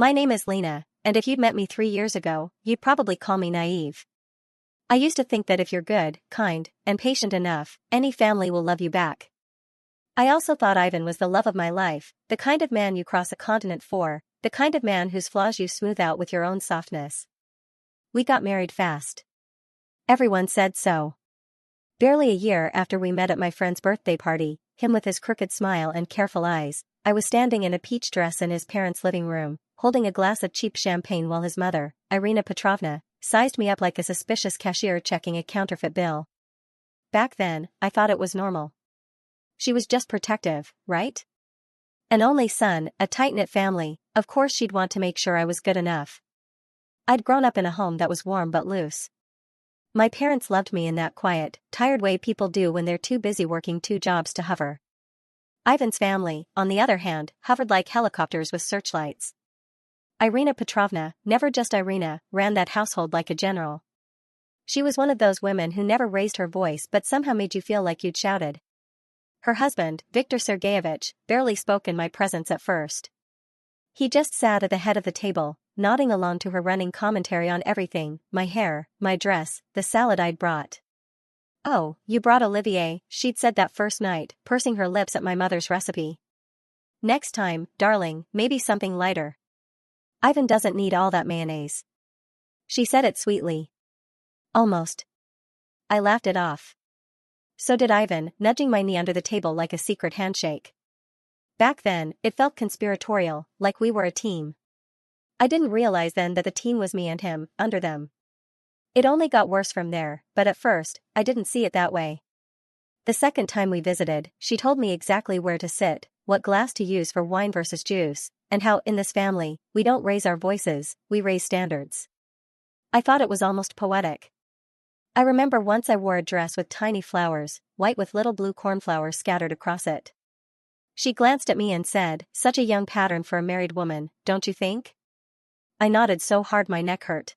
My name is Lena, and if you'd met me 3 years ago, you'd probably call me naive. I used to think that if you're good, kind, and patient enough, any family will love you back. I also thought Ivan was the love of my life, the kind of man you cross a continent for, the kind of man whose flaws you smooth out with your own softness. We got married fast. Everyone said so. Barely a year after we met at my friend's birthday party, him with his crooked smile and careful eyes, I was standing in a peach dress in his parents' living room, holding a glass of cheap champagne while his mother, Irina Petrovna, sized me up like a suspicious cashier checking a counterfeit bill. Back then, I thought it was normal. She was just protective, right? An only son, a tight-knit family, of course she'd want to make sure I was good enough. I'd grown up in a home that was warm but loose. My parents loved me in that quiet, tired way people do when they're too busy working 2 jobs to hover. Ivan's family, on the other hand, hovered like helicopters with searchlights. Irina Petrovna, never just Irina, ran that household like a general. She was one of those women who never raised her voice but somehow made you feel like you'd shouted. Her husband, Viktor Sergeyevich, barely spoke in my presence at first. He just sat at the head of the table, nodding along to her running commentary on everything, my hair, my dress, the salad I'd brought. "Oh, you brought Olivier," she'd said that first night, pursing her lips at my mother's recipe. "Next time, darling, maybe something lighter. Ivan doesn't need all that mayonnaise." She said it sweetly. Almost. I laughed it off. So did Ivan, nudging my knee under the table like a secret handshake. Back then, it felt conspiratorial, like we were a team. I didn't realize then that the team was me and him, under them. It only got worse from there, but at first, I didn't see it that way. The second time we visited, she told me exactly where to sit, what glass to use for wine versus juice, and how, in this family, we don't raise our voices, we raise standards. I thought it was almost poetic. I remember once I wore a dress with tiny flowers, white with little blue cornflowers scattered across it. She glanced at me and said, "Such a young pattern for a married woman, don't you think?" I nodded so hard my neck hurt.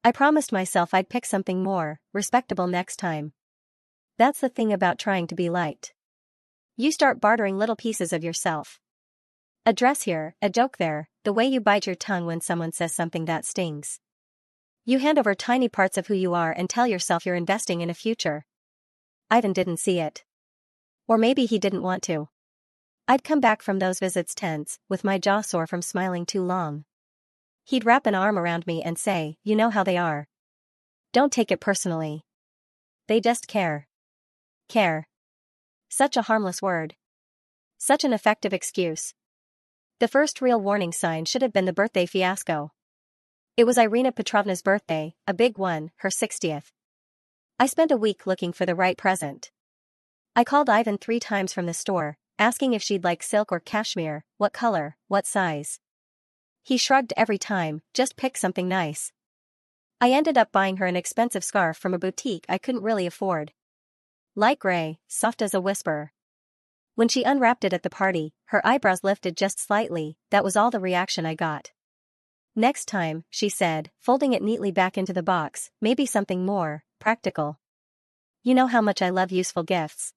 I promised myself I'd pick something more respectable next time. That's the thing about trying to be liked. You start bartering little pieces of yourself. A dress here, a joke there, the way you bite your tongue when someone says something that stings. You hand over tiny parts of who you are and tell yourself you're investing in a future. Ivan didn't see it. Or maybe he didn't want to. I'd come back from those visits tense, with my jaw sore from smiling too long. He'd wrap an arm around me and say, "You know how they are. Don't take it personally. They just care." Care. Such a harmless word. Such an effective excuse. The first real warning sign should have been the birthday fiasco. It was Irina Petrovna's birthday, a big one, her 60th. I spent a week looking for the right present. I called Ivan 3 times from the store, asking if she'd like silk or cashmere, what color, what size. He shrugged every time, "Just pick something nice." I ended up buying her an expensive scarf from a boutique I couldn't really afford. Light gray, soft as a whisper. When she unwrapped it at the party, her eyebrows lifted just slightly, that was all the reaction I got. "Next time," she said, folding it neatly back into the box, "maybe something more practical. You know how much I love useful gifts."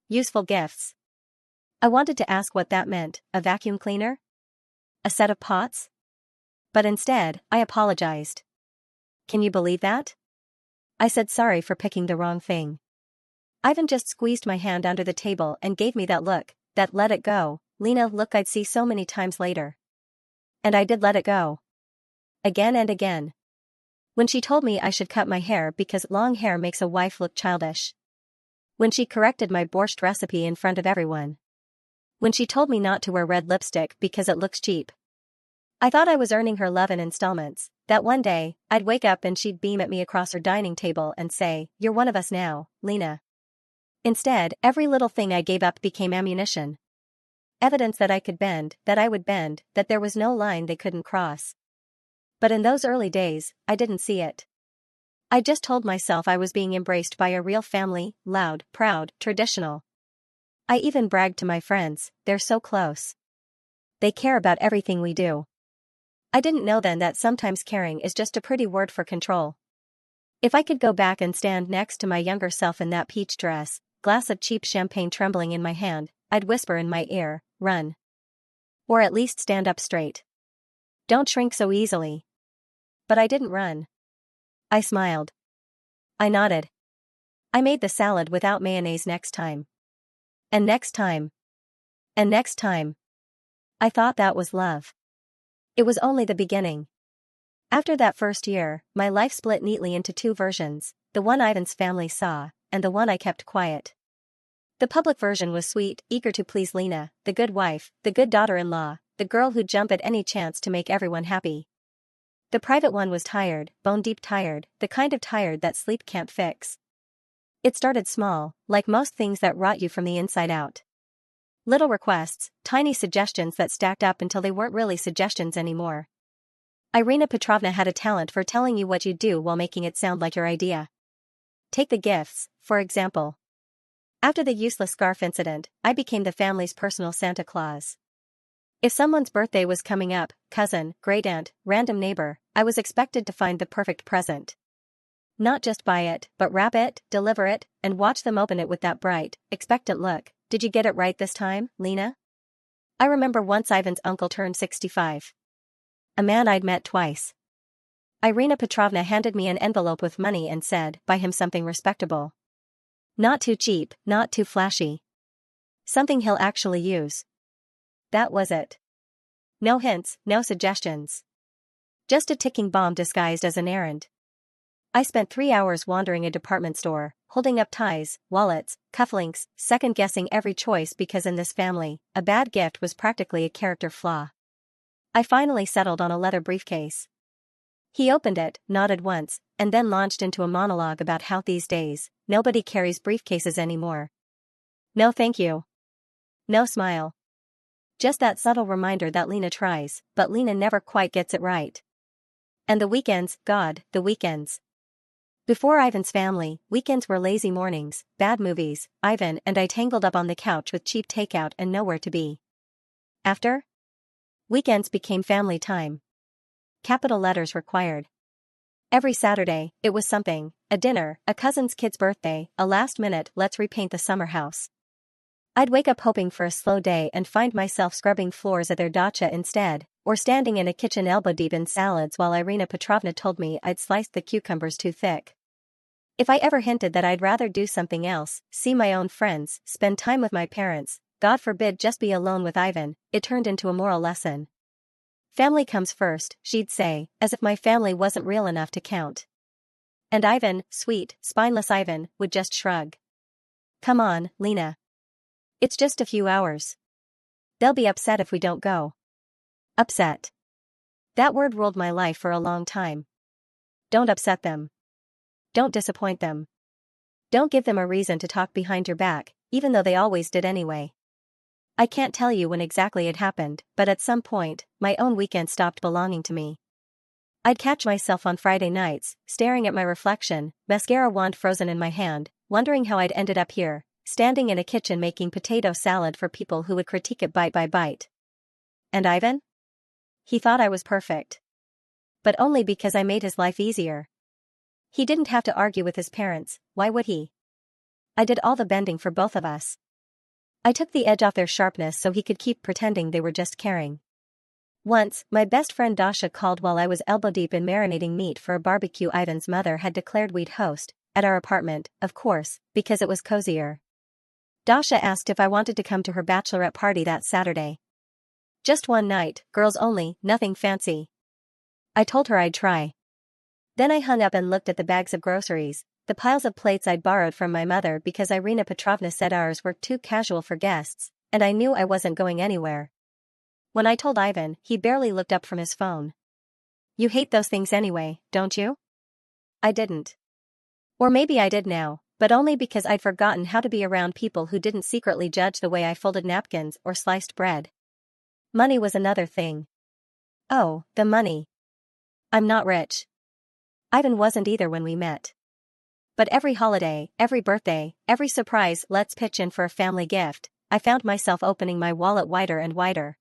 Useful gifts. I wanted to ask what that meant, a vacuum cleaner? A set of pots? But instead, I apologized. "Can you believe that?" I said sorry for picking the wrong thing. Ivan just squeezed my hand under the table and gave me that look, that let it go, Lena look I'd see so many times later. And I did let it go. Again and again. When she told me I should cut my hair because long hair makes a wife look childish. When she corrected my borscht recipe in front of everyone. When she told me not to wear red lipstick because it looks cheap. I thought I was earning her love in installments, that one day, I'd wake up and she'd beam at me across her dining table and say, "You're one of us now, Lena." Instead, every little thing I gave up became ammunition. Evidence that I could bend, that I would bend, that there was no line they couldn't cross. But in those early days, I didn't see it. I just told myself I was being embraced by a real family, loud, proud, traditional. I even bragged to my friends, "They're so close. They care about everything we do." I didn't know then that sometimes caring is just a pretty word for control. If I could go back and stand next to my younger self in that peach dress, glass of cheap champagne trembling in my hand, I'd whisper in my ear, "Run." Or at least stand up straight. Don't shrink so easily. But I didn't run. I smiled. I nodded. I made the salad without mayonnaise next time. And next time. And next time. I thought that was love. It was only the beginning. After that first year, my life split neatly into two versions, the one Ivan's family saw, and the one I kept quiet. The public version was sweet, eager to please Lena, the good wife, the good daughter-in-law, the girl who'd jump at any chance to make everyone happy. The private one was tired, bone-deep tired, the kind of tired that sleep can't fix. It started small, like most things that rot you from the inside out. Little requests, tiny suggestions that stacked up until they weren't really suggestions anymore. Irina Petrovna had a talent for telling you what you'd do while making it sound like your idea. Take the gifts, for example. After the useless scarf incident, I became the family's personal Santa Claus. If someone's birthday was coming up, cousin, great-aunt, random neighbor, I was expected to find the perfect present. Not just buy it, but wrap it, deliver it, and watch them open it with that bright, expectant look. Did you get it right this time, Lena? I remember once Ivan's uncle turned 65. A man I'd met twice. Irina Petrovna handed me an envelope with money and said, buy him something respectable. Not too cheap, not too flashy. Something he'll actually use. That was it. No hints, no suggestions. Just a ticking bomb disguised as an errand. I spent 3 hours wandering a department store, holding up ties, wallets, cufflinks, second-guessing every choice because in this family, a bad gift was practically a character flaw. I finally settled on a leather briefcase. He opened it, nodded once, and then launched into a monologue about how these days, nobody carries briefcases anymore. No thank you. No smile. Just that subtle reminder that Lena tries, but Lena never quite gets it right. And the weekends, God, the weekends. Before Ivan's family, weekends were lazy mornings, bad movies, Ivan and I tangled up on the couch with cheap takeout and nowhere to be. After? Weekends became family time. Capital letters required. Every Saturday, it was something, a dinner, a cousin's kid's birthday, a last-minute let's repaint the summer house. I'd wake up hoping for a slow day and find myself scrubbing floors at their dacha instead, or standing in a kitchen elbow-deep in salads while Irina Petrovna told me I'd sliced the cucumbers too thick. If I ever hinted that I'd rather do something else, see my own friends, spend time with my parents, God forbid just be alone with Ivan, it turned into a moral lesson. Family comes first, she'd say, as if my family wasn't real enough to count. And Ivan, sweet, spineless Ivan, would just shrug. Come on, Lena. It's just a few hours. They'll be upset if we don't go. Upset. That word ruled my life for a long time. Don't upset them. Don't disappoint them. Don't give them a reason to talk behind your back, even though they always did anyway. I can't tell you when exactly it happened, but at some point, my own weekend stopped belonging to me. I'd catch myself on Friday nights, staring at my reflection, mascara wand frozen in my hand, wondering how I'd ended up here, standing in a kitchen making potato salad for people who would critique it bite by bite. And Ivan? He thought I was perfect. But only because I made his life easier. He didn't have to argue with his parents, why would he? I did all the bending for both of us. I took the edge off their sharpness so he could keep pretending they were just caring. Once, my best friend Dasha called while I was elbow-deep in marinating meat for a barbecue Ivan's mother had declared we'd host, at our apartment, of course, because it was cozier. Dasha asked if I wanted to come to her bachelorette party that Saturday. Just one night, girls only, nothing fancy. I told her I'd try. Then I hung up and looked at the bags of groceries, the piles of plates I'd borrowed from my mother because Irina Petrovna said ours were too casual for guests, and I knew I wasn't going anywhere. When I told Ivan, he barely looked up from his phone. You hate those things anyway, don't you? I didn't. Or maybe I did now, but only because I'd forgotten how to be around people who didn't secretly judge the way I folded napkins or sliced bread. Money was another thing. Oh, the money. I'm not rich. Ivan wasn't either when we met. But every holiday, every birthday, every surprise let's pitch in for a family gift, I found myself opening my wallet wider and wider.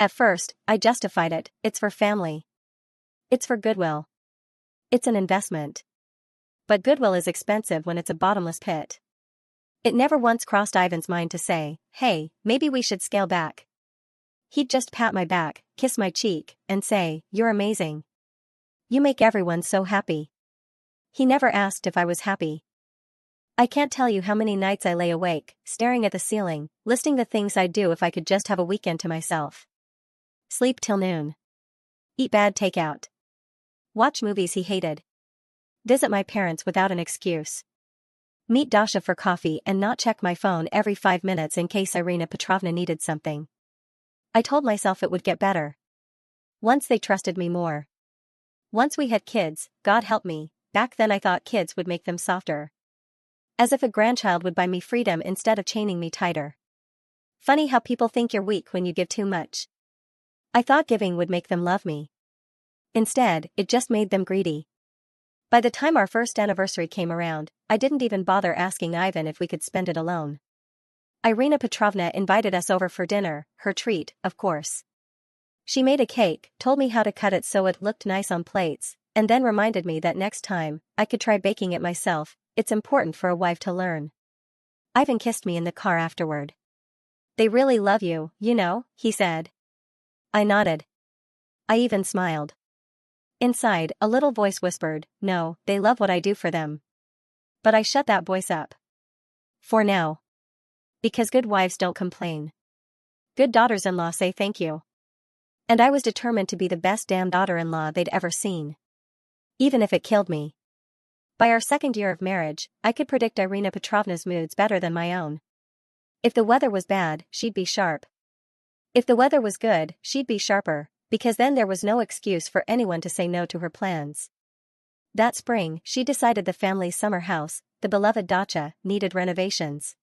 At first, I justified it, it's for family. It's for goodwill. It's an investment. But goodwill is expensive when it's a bottomless pit. It never once crossed Ivan's mind to say, hey, maybe we should scale back. He'd just pat my back, kiss my cheek, and say, "You're amazing. You make everyone so happy." He never asked if I was happy. I can't tell you how many nights I lay awake, staring at the ceiling, listing the things I'd do if I could just have a weekend to myself. Sleep till noon. Eat bad takeout. Watch movies he hated. Visit my parents without an excuse. Meet Dasha for coffee and not check my phone every 5 minutes in case Irina Petrovna needed something. I told myself it would get better. Once they trusted me more. Once we had kids, God help me, back then I thought kids would make them softer. As if a grandchild would buy me freedom instead of chaining me tighter. Funny how people think you're weak when you give too much. I thought giving would make them love me. Instead, it just made them greedy. By the time our first anniversary came around, I didn't even bother asking Ivan if we could spend it alone. Irina Petrovna invited us over for dinner, her treat, of course. She made a cake, told me how to cut it so it looked nice on plates, and then reminded me that next time, I could try baking it myself. It's important for a wife to learn. Ivan kissed me in the car afterward. "They really love you, you know," he said. I nodded. I even smiled. Inside, a little voice whispered, "No, they love what I do for them." But I shut that voice up. For now. Because good wives don't complain. Good daughters-in-law say thank you. And I was determined to be the best damn daughter-in-law they'd ever seen. Even if it killed me. By our second year of marriage, I could predict Irina Petrovna's moods better than my own. If the weather was bad, she'd be sharp. If the weather was good, she'd be sharper, because then there was no excuse for anyone to say no to her plans. That spring, she decided the family's summer house, the beloved dacha, needed renovations.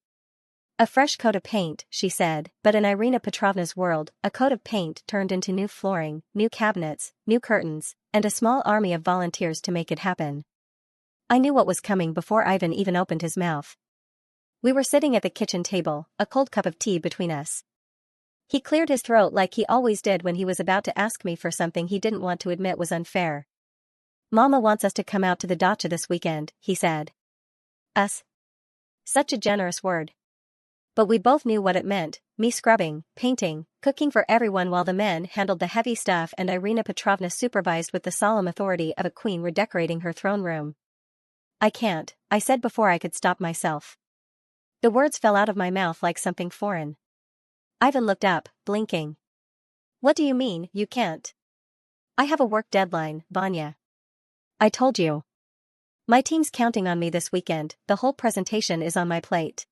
A fresh coat of paint, she said, but in Irina Petrovna's world, a coat of paint turned into new flooring, new cabinets, new curtains, and a small army of volunteers to make it happen. I knew what was coming before Ivan even opened his mouth. We were sitting at the kitchen table, a cold cup of tea between us. He cleared his throat like he always did when he was about to ask me for something he didn't want to admit was unfair. "Mama wants us to come out to the dacha this weekend," he said. Us. Such a generous word. But we both knew what it meant, me scrubbing, painting, cooking for everyone while the men handled the heavy stuff and Irina Petrovna supervised with the solemn authority of a queen redecorating her throne room. "I can't," I said before I could stop myself. The words fell out of my mouth like something foreign. Ivan looked up, blinking. "What do you mean, you can't?" "I have a work deadline, Vanya. I told you. My team's counting on me this weekend, the whole presentation is on my plate."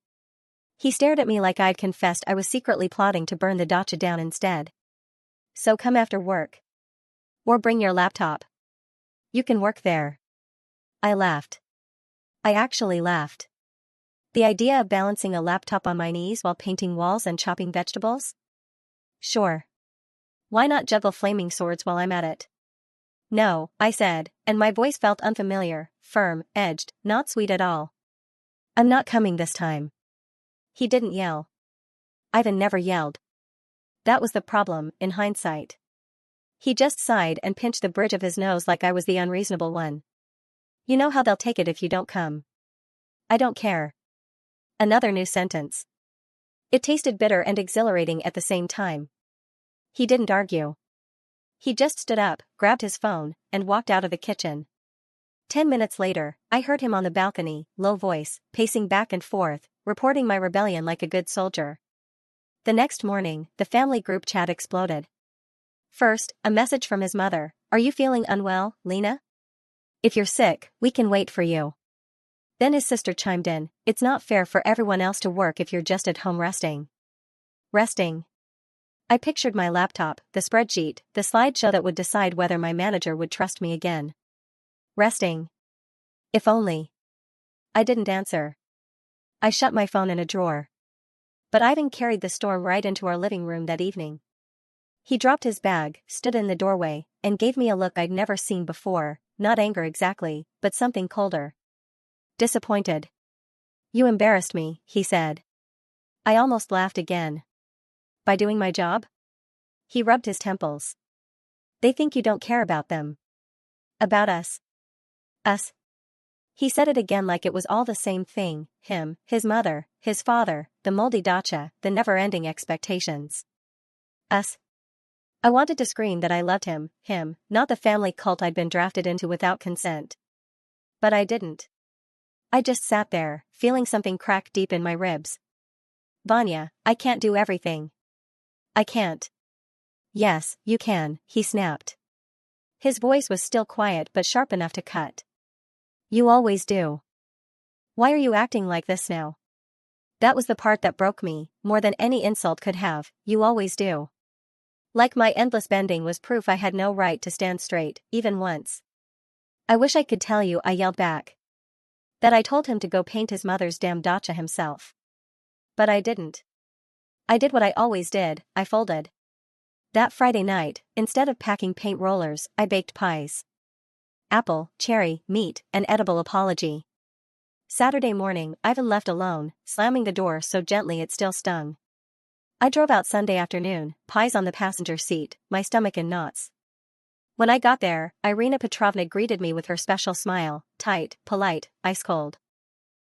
He stared at me like I'd confessed I was secretly plotting to burn the dacha down instead. "So come after work. Or bring your laptop. You can work there." I laughed. I actually laughed. The idea of balancing a laptop on my knees while painting walls and chopping vegetables? Sure. Why not juggle flaming swords while I'm at it? "No," I said, and my voice felt unfamiliar, firm, edged, not sweet at all. "I'm not coming this time." He didn't yell. Ivan never yelled. That was the problem, in hindsight. He just sighed and pinched the bridge of his nose like I was the unreasonable one. "You know how they'll take it if you don't come." "I don't care." Another new sentence. It tasted bitter and exhilarating at the same time. He didn't argue. He just stood up, grabbed his phone, and walked out of the kitchen. 10 minutes later, I heard him on the balcony, low voice, pacing back and forth, reporting my rebellion like a good soldier. The next morning, the family group chat exploded. First, a message from his mother. "Are you feeling unwell, Lena? If you're sick, we can wait for you." Then his sister chimed in, "It's not fair for everyone else to work if you're just at home resting." Resting. I pictured my laptop, the spreadsheet, the slideshow that would decide whether my manager would trust me again. Resting. If only. I didn't answer. I shut my phone in a drawer. But Ivan carried the storm right into our living room that evening. He dropped his bag, stood in the doorway, and gave me a look I'd never seen before, not anger exactly, but something colder. Disappointed. "You embarrassed me," he said. I almost laughed again. "By doing my job?" He rubbed his temples. "They think you don't care about them." "About us." "Us." He said it again like it was all the same thing, him, his mother, his father, the moldy dacha, the never-ending expectations. "Us." I wanted to scream that I loved him, not the family cult I'd been drafted into without consent. But I didn't. I just sat there, feeling something crack deep in my ribs. Vanya, I can't do everything. I can't. Yes, you can, he snapped. His voice was still quiet but sharp enough to cut. You always do. Why are you acting like this now? That was the part that broke me, more than any insult could have, you always do. Like my endless bending was proof I had no right to stand straight, even once. I wish I could tell you, I yelled back. That I told him to go paint his mother's damn dacha himself. But I didn't. I did what I always did, I folded. That Friday night, instead of packing paint rollers, I baked pies. Apple, cherry, meat, an edible apology. Saturday morning, Ivan left alone, slamming the door so gently it still stung. I drove out Sunday afternoon, pies on the passenger seat, my stomach in knots. When I got there, Irina Petrovna greeted me with her special smile, tight, polite, ice cold.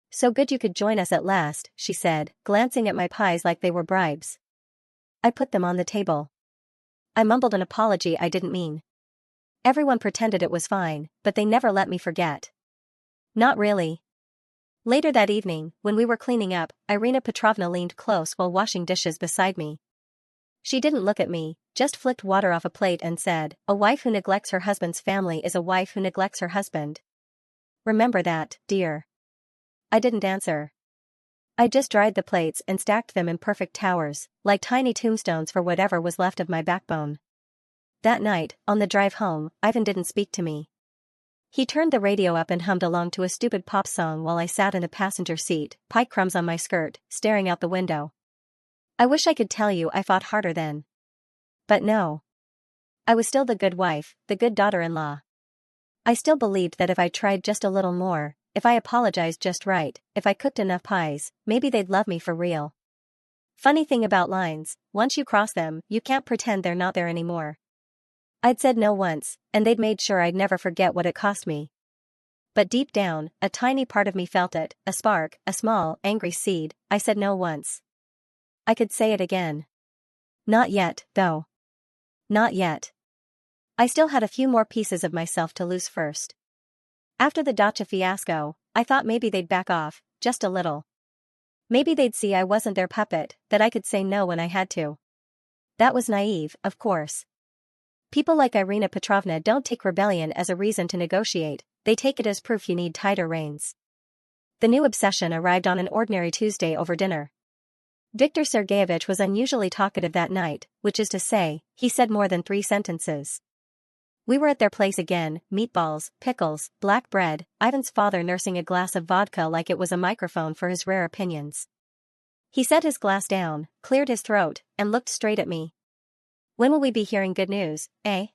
So good you could join us at last, she said, glancing at my pies like they were bribes. I put them on the table. I mumbled an apology I didn't mean. Everyone pretended it was fine, but they never let me forget. Not really. Later that evening, when we were cleaning up, Irina Petrovna leaned close while washing dishes beside me. She didn't look at me, just flicked water off a plate and said, "A wife who neglects her husband's family is a wife who neglects her husband. Remember that, dear." I didn't answer. I just dried the plates and stacked them in perfect towers, like tiny tombstones for whatever was left of my backbone. That night, on the drive home, Ivan didn't speak to me. He turned the radio up and hummed along to a stupid pop song while I sat in the passenger seat, pie crumbs on my skirt, staring out the window. I wish I could tell you I fought harder then. But no. I was still the good wife, the good daughter-in-law. I still believed that if I tried just a little more, if I apologized just right, if I cooked enough pies, maybe they'd love me for real. Funny thing about lines, once you cross them, you can't pretend they're not there anymore. I'd said no once, and they'd made sure I'd never forget what it cost me. But deep down, a tiny part of me felt it, a spark, a small, angry seed. I said no once. I could say it again. Not yet, though. Not yet. I still had a few more pieces of myself to lose first. After the dacha fiasco, I thought maybe they'd back off, just a little. Maybe they'd see I wasn't their puppet, that I could say no when I had to. That was naive, of course. People like Irina Petrovna don't take rebellion as a reason to negotiate, they take it as proof you need tighter reins. The new obsession arrived on an ordinary Tuesday over dinner. Viktor Sergeyevich was unusually talkative that night, which is to say, he said more than 3 sentences. We were at their place again, meatballs, pickles, black bread, Ivan's father nursing a glass of vodka like it was a microphone for his rare opinions. He set his glass down, cleared his throat, and looked straight at me. When will we be hearing good news, eh?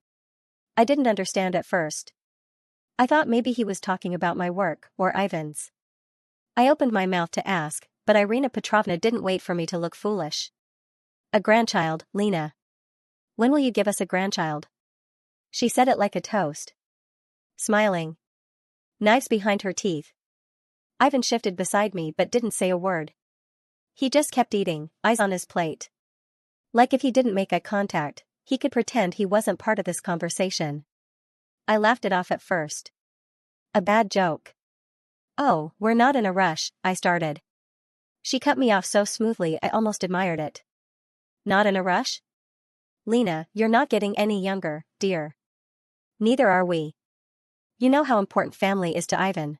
I didn't understand at first. I thought maybe he was talking about my work, or Ivan's. I opened my mouth to ask, but Irina Petrovna didn't wait for me to look foolish. A grandchild, Lena. When will you give us a grandchild? She said it like a toast. Smiling. Knives behind her teeth. Ivan shifted beside me but didn't say a word. He just kept eating, eyes on his plate. Like if he didn't make eye contact, he could pretend he wasn't part of this conversation. I laughed it off at first. A bad joke. Oh, we're not in a rush, I started. She cut me off so smoothly I almost admired it. Not in a rush? Lena, you're not getting any younger, dear. Neither are we. You know how important family is to Ivan.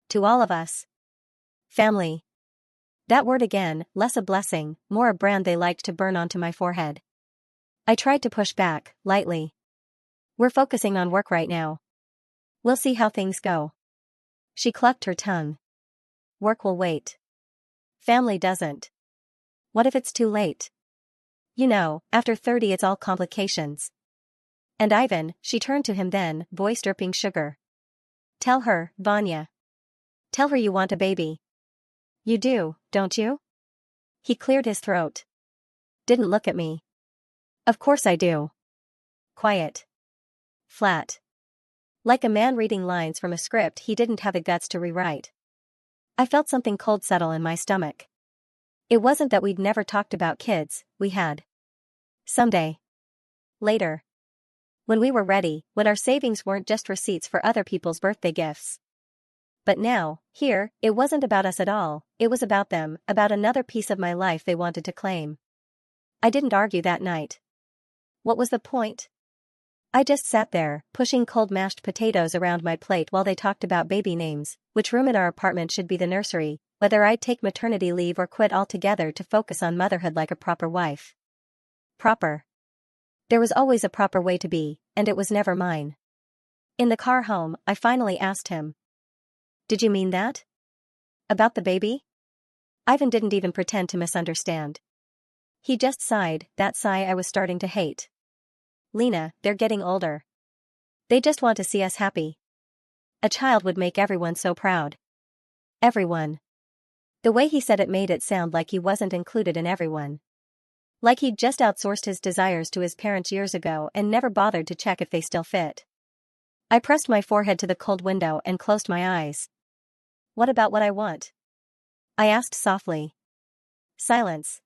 To all of us. Family. That word again, less a blessing, more a brand they liked to burn onto my forehead. I tried to push back, lightly. We're focusing on work right now. We'll see how things go. She clucked her tongue. Work will wait. Family doesn't. What if it's too late? You know, after 30 it's all complications. And Ivan, she turned to him then, voice dripping sugar. Tell her, Vanya. Tell her you want a baby. You do, don't you? He cleared his throat. Didn't look at me. Of course I do. Quiet. Flat. Like a man reading lines from a script he didn't have the guts to rewrite. I felt something cold settle in my stomach. It wasn't that we'd never talked about kids, we had. Someday. Later. When we were ready, when our savings weren't just receipts for other people's birthday gifts. But now, here, it wasn't about us at all, it was about them, about another piece of my life they wanted to claim. I didn't argue that night. What was the point? I just sat there, pushing cold mashed potatoes around my plate while they talked about baby names, which room in our apartment should be the nursery, whether I'd take maternity leave or quit altogether to focus on motherhood like a proper wife. Proper. There was always a proper way to be, and it was never mine. In the car home, I finally asked him. Did you mean that? About the baby? Ivan didn't even pretend to misunderstand. He just sighed, that sigh I was starting to hate. Lena, they're getting older. They just want to see us happy. A child would make everyone so proud. Everyone. The way he said it made it sound like he wasn't included in everyone. Like he'd just outsourced his desires to his parents years ago and never bothered to check if they still fit. I pressed my forehead to the cold window and closed my eyes. What about what I want? I asked softly. Silence.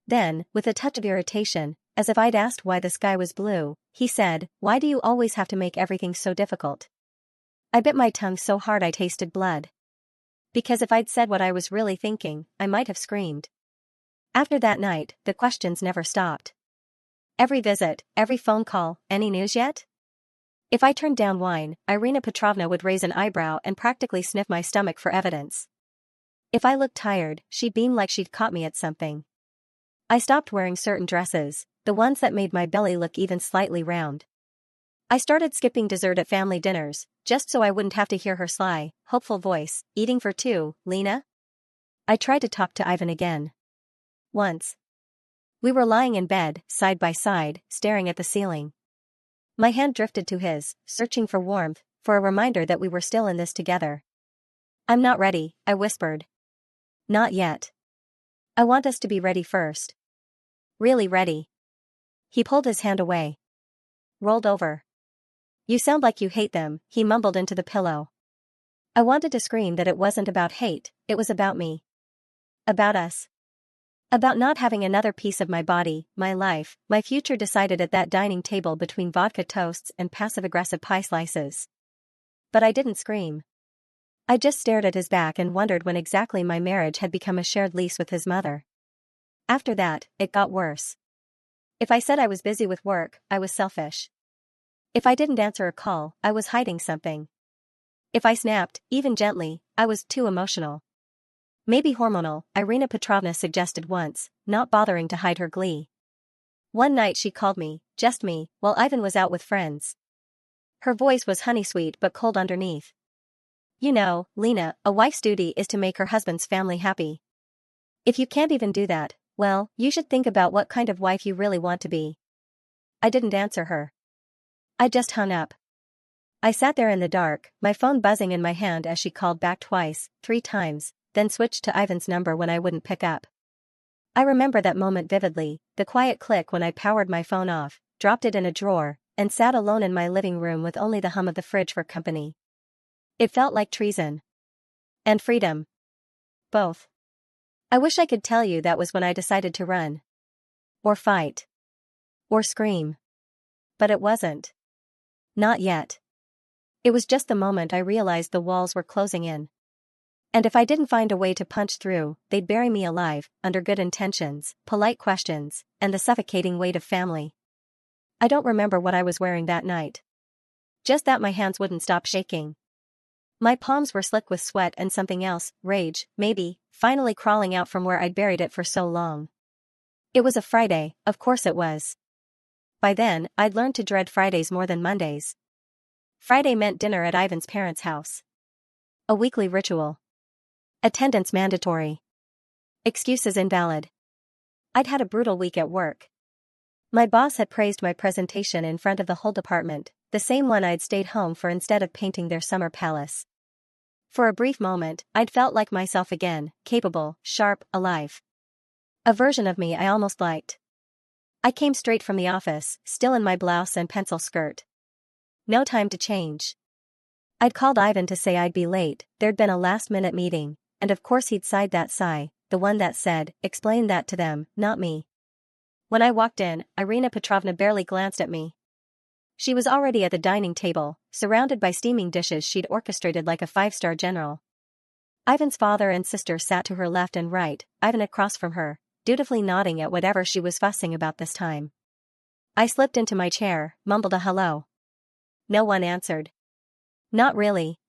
Then, with a touch of irritation, as if I'd asked why the sky was blue, he said, why do you always have to make everything so difficult? I bit my tongue so hard I tasted blood. Because if I'd said what I was really thinking, I might have screamed. After that night, the questions never stopped. Every visit, every phone call, any news yet? If I turned down wine, Irina Petrovna would raise an eyebrow and practically sniff my stomach for evidence. If I looked tired, she'd beam like she'd caught me at something. I stopped wearing certain dresses, the ones that made my belly look even slightly round. I started skipping dessert at family dinners, just so I wouldn't have to hear her sly, hopeful voice, eating for two, Lena? I tried to talk to Ivan again. Once. We were lying in bed, side by side, staring at the ceiling. My hand drifted to his, searching for warmth, for a reminder that we were still in this together. I'm not ready, I whispered. Not yet. I want us to be ready first. Really ready. He pulled his hand away. Rolled over. You sound like you hate them, he mumbled into the pillow. I wanted to scream that it wasn't about hate, it was about me. About us. About not having another piece of my body, my life, my future decided at that dining table between vodka toasts and passive-aggressive pie slices. But I didn't scream. I just stared at his back and wondered when exactly my marriage had become a shared lease with his mother. After that, it got worse. If I said I was busy with work, I was selfish. If I didn't answer a call, I was hiding something. If I snapped, even gently, I was too emotional. Maybe hormonal, Irina Petrovna suggested once, not bothering to hide her glee. One night she called me, just me, while Ivan was out with friends. Her voice was honey-sweet but cold underneath. You know, Lena, a wife's duty is to make her husband's family happy. If you can't even do that, well, you should think about what kind of wife you really want to be. I didn't answer her. I just hung up. I sat there in the dark, my phone buzzing in my hand as she called back twice, 3 times, then switched to Ivan's number when I wouldn't pick up. I remember that moment vividly, the quiet click when I powered my phone off, dropped it in a drawer, and sat alone in my living room with only the hum of the fridge for company. It felt like treason. And freedom. Both. I wish I could tell you that was when I decided to run. Or fight. Or scream. But it wasn't. Not yet. It was just the moment I realized the walls were closing in. And if I didn't find a way to punch through, they'd bury me alive, under good intentions, polite questions, and the suffocating weight of family. I don't remember what I was wearing that night. Just that my hands wouldn't stop shaking. My palms were slick with sweat and something else, rage, maybe, finally crawling out from where I'd buried it for so long. It was a Friday, of course it was. By then, I'd learned to dread Fridays more than Mondays. Friday meant dinner at Ivan's parents' house. A weekly ritual. Attendance mandatory. Excuses invalid. I'd had a brutal week at work. My boss had praised my presentation in front of the whole department, the same one I'd stayed home for instead of painting their summer palace. For a brief moment, I'd felt like myself again, capable, sharp, alive. A version of me I almost liked. I came straight from the office, still in my blouse and pencil skirt. No time to change. I'd called Ivan to say I'd be late, there'd been a last-minute meeting, and of course he'd sighed that sigh, the one that said, explain that to them, not me. When I walked in, Irina Petrovna barely glanced at me. She was already at the dining table, surrounded by steaming dishes she'd orchestrated like a five-star general. Ivan's father and sister sat to her left and right, Ivan across from her, dutifully nodding at whatever she was fussing about this time. I slipped into my chair, mumbled a hello. No one answered. Not really.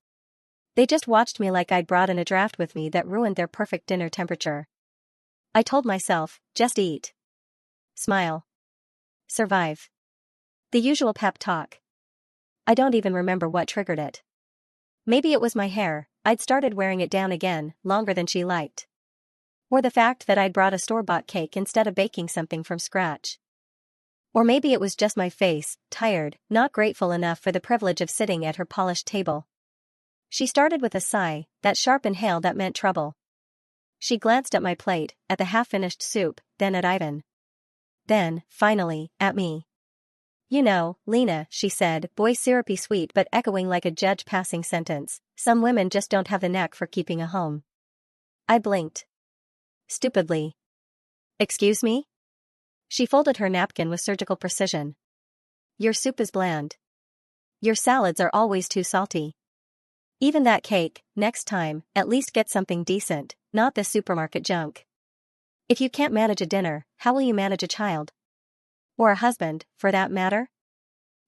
They just watched me like I'd brought in a draft with me that ruined their perfect dinner temperature. I told myself, just eat. Smile. Survive. The usual pep talk. I don't even remember what triggered it. Maybe it was my hair, I'd started wearing it down again, longer than she liked. Or the fact that I'd brought a store-bought cake instead of baking something from scratch. Or maybe it was just my face, tired, not grateful enough for the privilege of sitting at her polished table. She started with a sigh, that sharp inhale that meant trouble. She glanced at my plate, at the half-finished soup, then at Ivan. Then, finally, at me. You know, Lena, she said, voice syrupy sweet but echoing like a judge passing sentence, some women just don't have the knack for keeping a home. I blinked. Stupidly. Excuse me? She folded her napkin with surgical precision. Your soup is bland. Your salads are always too salty. Even that cake, next time, at least get something decent, not this supermarket junk. If you can't manage a dinner, how will you manage a child? Or a husband, for that matter?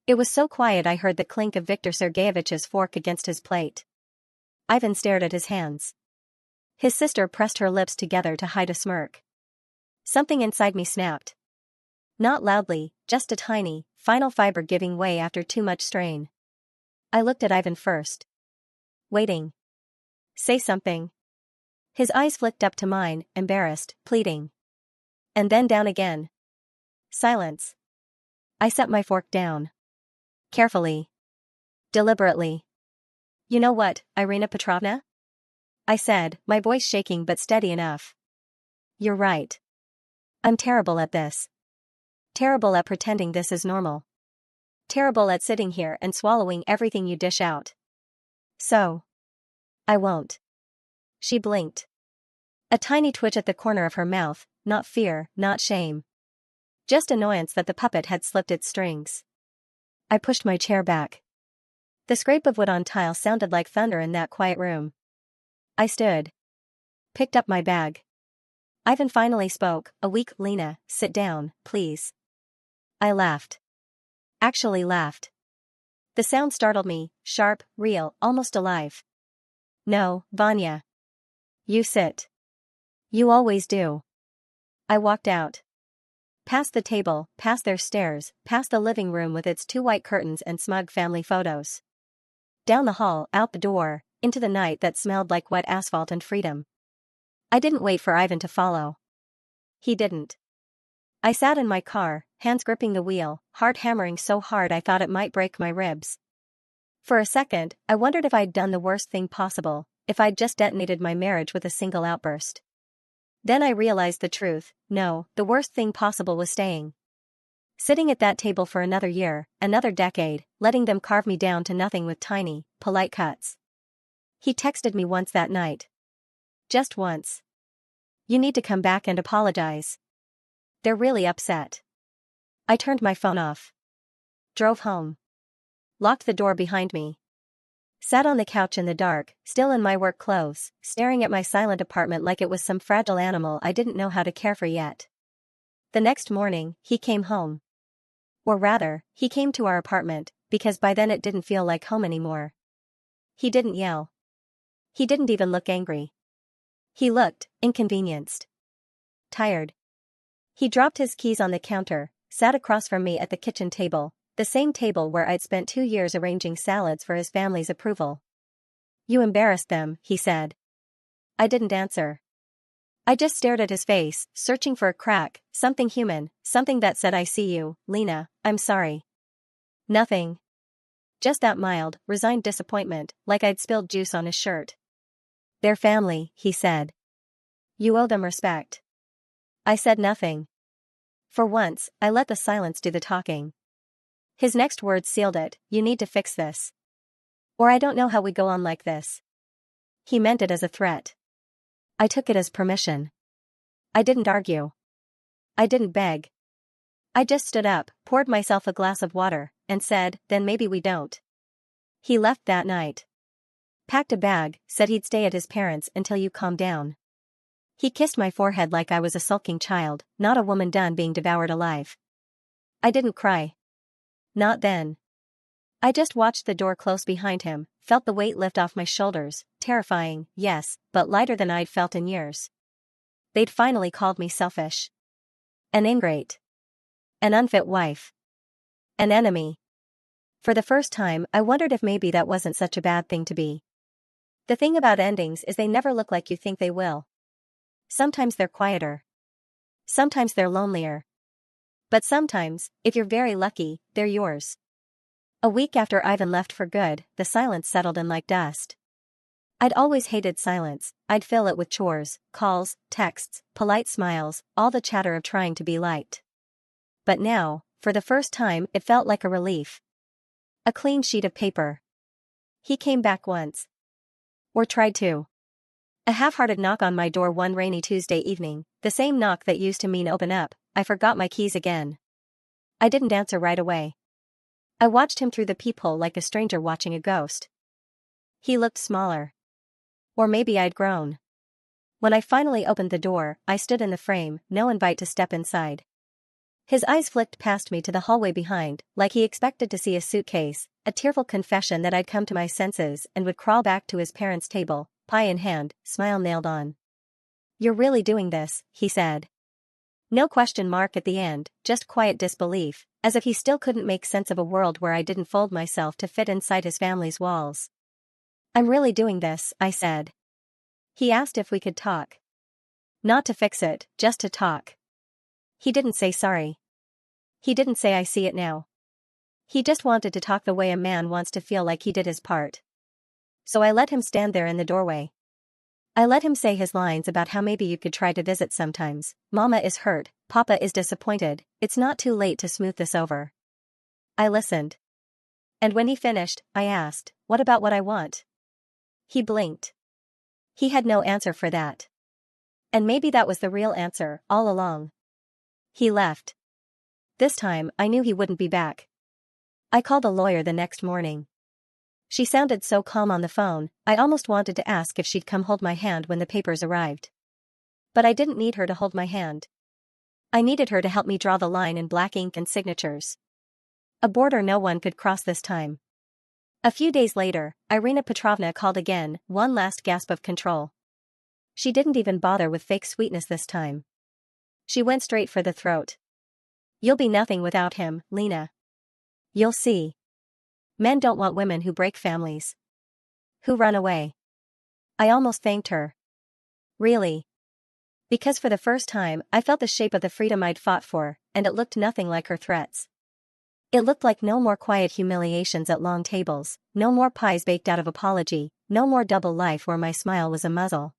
It was so quiet I heard the clink of Viktor Sergeyevich's fork against his plate. Ivan stared at his hands. His sister pressed her lips together to hide a smirk. Something inside me snapped. Not loudly, just a tiny, final fiber giving way after too much strain. I looked at Ivan first. Waiting. Say something. His eyes flicked up to mine, embarrassed, pleading. And then down again. Silence. I set my fork down. Carefully. Deliberately. You know what, Irina Petrovna? I said, my voice shaking but steady enough. You're right. I'm terrible at this. Terrible at pretending this is normal. Terrible at sitting here and swallowing everything you dish out. So. I won't. She blinked. A tiny twitch at the corner of her mouth, not fear, not shame. Just annoyance that the puppet had slipped its strings. I pushed my chair back. The scrape of wood on tile sounded like thunder in that quiet room. I stood. Picked up my bag. Ivan finally spoke, a weak Lena, sit down, please. I laughed. Actually laughed. The sound startled me, sharp, real, almost alive. No, Vanya. You sit. You always do. I walked out. Past the table, past their stairs, past the living room with its two white curtains and smug family photos. Down the hall, out the door, into the night that smelled like wet asphalt and freedom. I didn't wait for Ivan to follow. He didn't. I sat in my car, hands gripping the wheel, heart hammering so hard I thought it might break my ribs. For a second, I wondered if I'd done the worst thing possible, if I'd just detonated my marriage with a single outburst. Then I realized the truth, no, the worst thing possible was staying. Sitting at that table for another year, another decade, letting them carve me down to nothing with tiny, polite cuts. He texted me once that night. Just once. You need to come back and apologize. They're really upset. I turned my phone off. Drove home. Locked the door behind me. Sat on the couch in the dark, still in my work clothes, staring at my silent apartment like it was some fragile animal I didn't know how to care for yet. The next morning, he came home. Or rather, he came to our apartment, because by then it didn't feel like home anymore. He didn't yell. He didn't even look angry. He looked inconvenienced. Tired. He dropped his keys on the counter, sat across from me at the kitchen table, the same table where I'd spent 2 years arranging salads for his family's approval. You embarrassed them, he said. I didn't answer. I just stared at his face, searching for a crack, something human, something that said I see you, Lena, I'm sorry. Nothing. Just that mild, resigned disappointment, like I'd spilled juice on his shirt. Their family, he said. You owe them respect. I said nothing. For once, I let the silence do the talking. His next words sealed it, you need to fix this. Or I don't know how we go on like this. He meant it as a threat. I took it as permission. I didn't argue. I didn't beg. I just stood up, poured myself a glass of water, and said, then maybe we don't. He left that night. Packed a bag, said he'd stay at his parents' until you calmed down. He kissed my forehead like I was a sulking child, not a woman done being devoured alive. I didn't cry. Not then. I just watched the door close behind him, felt the weight lift off my shoulders, terrifying, yes, but lighter than I'd felt in years. They'd finally called me selfish. An ingrate. An unfit wife. An enemy. For the first time, I wondered if maybe that wasn't such a bad thing to be. The thing about endings is they never look like you think they will. Sometimes they're quieter. Sometimes they're lonelier. But sometimes, if you're very lucky, they're yours. A week after Ivan left for good, the silence settled in like dust. I'd always hated silence. I'd fill it with chores, calls, texts, polite smiles, all the chatter of trying to be liked. But now, for the first time, it felt like a relief. A clean sheet of paper. He came back once. Or tried to. A half-hearted knock on my door one rainy Tuesday evening, the same knock that used to mean open up. I forgot my keys again. I didn't answer right away. I watched him through the peephole like a stranger watching a ghost. He looked smaller. Or maybe I'd grown. When I finally opened the door, I stood in the frame, no invite to step inside. His eyes flicked past me to the hallway behind, like he expected to see a suitcase, a tearful confession that I'd come to my senses and would crawl back to his parents' table, pie in hand, smile nailed on. You're really doing this, he said. No question mark at the end, just quiet disbelief, as if he still couldn't make sense of a world where I didn't fold myself to fit inside his family's walls. I'm really doing this, I said. He asked if we could talk. Not to fix it, just to talk. He didn't say sorry. He didn't say I see it now. He just wanted to talk the way a man wants to feel like he did his part. So I let him stand there in the doorway. I let him say his lines about how maybe you could try to visit sometimes. Mama is hurt, Papa is disappointed, it's not too late to smooth this over. I listened. And when he finished, I asked, what about what I want? He blinked. He had no answer for that. And maybe that was the real answer, all along. He left. This time, I knew he wouldn't be back. I called a lawyer the next morning. She sounded so calm on the phone, I almost wanted to ask if she'd come hold my hand when the papers arrived. But I didn't need her to hold my hand. I needed her to help me draw the line in black ink and signatures. A border no one could cross this time. A few days later, Irina Petrovna called again, one last gasp of control. She didn't even bother with fake sweetness this time. She went straight for the throat. You'll be nothing without him, Lena. You'll see. Men don't want women who break families. Who run away. I almost thanked her. Really. Because for the first time, I felt the shape of the freedom I'd fought for, and it looked nothing like her threats. It looked like no more quiet humiliations at long tables, no more pies baked out of apology, no more double life where my smile was a muzzle.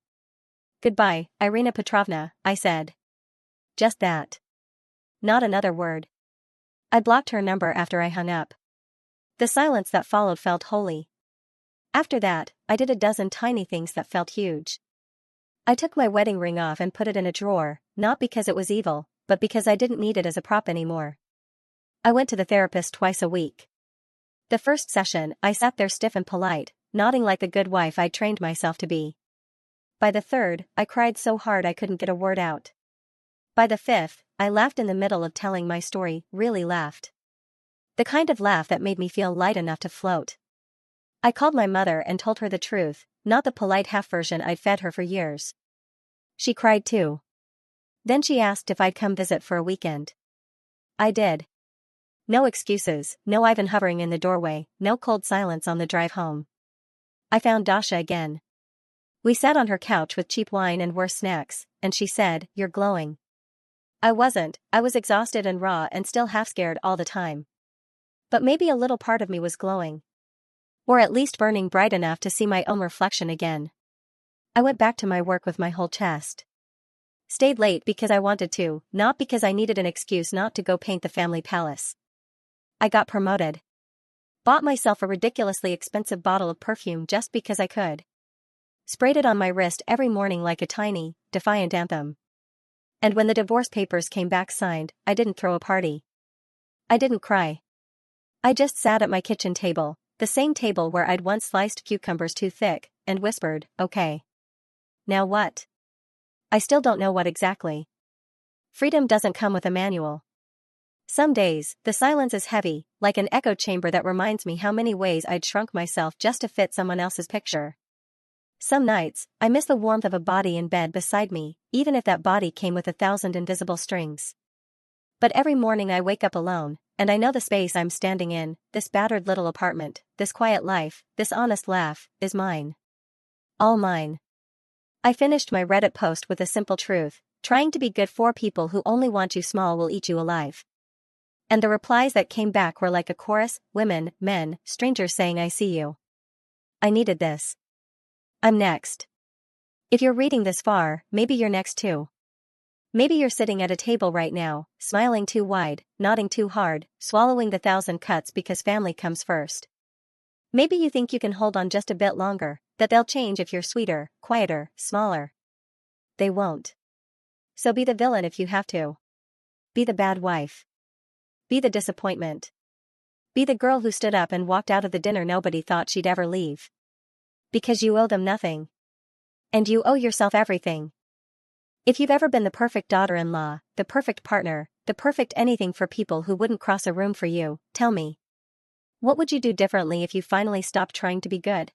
Goodbye, Irina Petrovna, I said. Just that. Not another word. I blocked her number after I hung up. The silence that followed felt holy. After that, I did a dozen tiny things that felt huge. I took my wedding ring off and put it in a drawer, not because it was evil, but because I didn't need it as a prop anymore. I went to the therapist twice a week. The first session, I sat there stiff and polite, nodding like the good wife I'd trained myself to be. By the third, I cried so hard I couldn't get a word out. By the fifth, I laughed in the middle of telling my story, really laughed. The kind of laugh that made me feel light enough to float. I called my mother and told her the truth, not the polite half version I'd fed her for years. She cried too. Then she asked if I'd come visit for a weekend. I did. No excuses, no Ivan hovering in the doorway, no cold silence on the drive home. I found Dasha again. We sat on her couch with cheap wine and worse snacks, and she said, "You're glowing." I wasn't, I was exhausted and raw and still half scared all the time. But maybe a little part of me was glowing. Or at least burning bright enough to see my own reflection again. I went back to my work with my whole chest. Stayed late because I wanted to, not because I needed an excuse not to go paint the family palace. I got promoted. Bought myself a ridiculously expensive bottle of perfume just because I could. Sprayed it on my wrist every morning like a tiny, defiant anthem. And when the divorce papers came back signed, I didn't throw a party. I didn't cry. I just sat at my kitchen table, the same table where I'd once sliced cucumbers too thick, and whispered, "Okay. Now what?" I still don't know what exactly. Freedom doesn't come with a manual. Some days, the silence is heavy, like an echo chamber that reminds me how many ways I'd shrunk myself just to fit someone else's picture. Some nights, I miss the warmth of a body in bed beside me, even if that body came with 1,000 invisible strings. But every morning I wake up alone, and I know the space I'm standing in, this battered little apartment, this quiet life, this honest laugh, is mine. All mine. I finished my Reddit post with a simple truth: trying to be good for people who only want you small will eat you alive. And the replies that came back were like a chorus: women, men, strangers saying I see you. I needed this. I'm next. If you're reading this far, maybe you're next too. Maybe you're sitting at a table right now, smiling too wide, nodding too hard, swallowing the 1,000 cuts because family comes first. Maybe you think you can hold on just a bit longer, that they'll change if you're sweeter, quieter, smaller. They won't. So be the villain if you have to. Be the bad wife. Be the disappointment. Be the girl who stood up and walked out of the dinner nobody thought she'd ever leave. Because you owe them nothing. And you owe yourself everything. If you've ever been the perfect daughter-in-law, the perfect partner, the perfect anything for people who wouldn't cross a room for you, tell me. What would you do differently if you finally stopped trying to be good?